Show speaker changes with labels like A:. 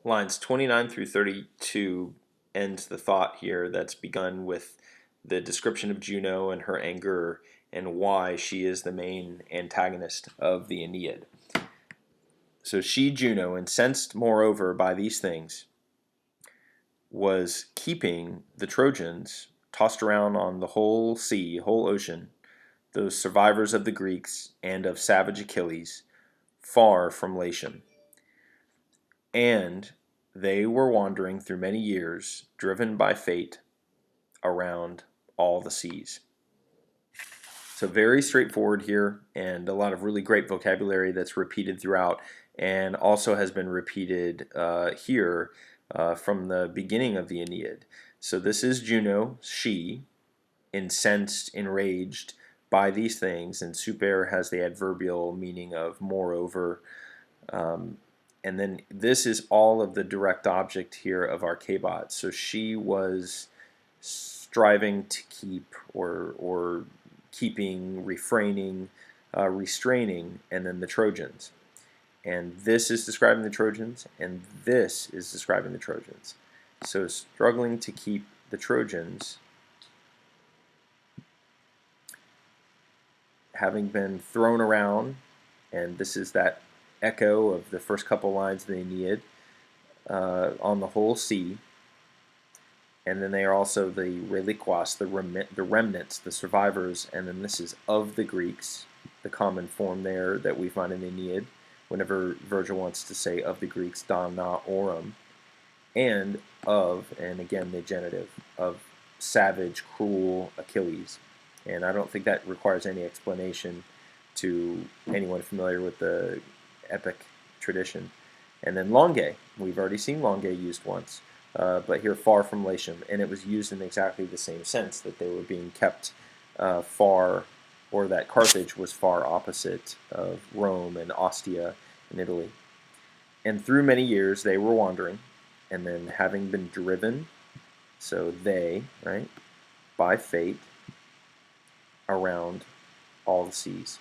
A: Lines 29 through 32 ends the thought here that's begun with the description of Juno and her anger and why she is the main antagonist of the Aeneid. So she, Juno, incensed moreover by these things, was keeping the Trojans tossed around on the whole sea, whole ocean, those survivors of the Greeks and of savage Achilles, far from Latium. And they were wandering through many years, driven by fate, around all the seas. So very straightforward here, and a lot of really great vocabulary that's repeated throughout, and also has been repeated here from the beginning of the Aeneid. So this is Juno, she, incensed, enraged by these things, and super has the adverbial meaning of moreover. And then this is all of the direct object here of our kbot. So she was striving to keep or keeping, refraining, restraining, and then the Trojans. And this is describing the Trojans, and this is describing the Trojans. So struggling to keep the Trojans, having been thrown around, and this is that echo of the first couple lines of the Aeneid, on the whole sea. And then they are also the reliquas, the remnants, the survivors, and then this is of the Greeks, the common form there that we find in the Aeneid, whenever Virgil wants to say of the Greeks, da na orum, and of, and again the genitive, of savage, cruel Achilles. And I don't think that requires any explanation to anyone familiar with the epic tradition. And then longe, we've already seen longe used once, but here far from Latium, and it was used in exactly the same sense, that they were being kept far, or that Carthage was far opposite of Rome and Ostia in Italy. And through many years they were wandering, and then having been driven, so they, right, by fate, around all the seas.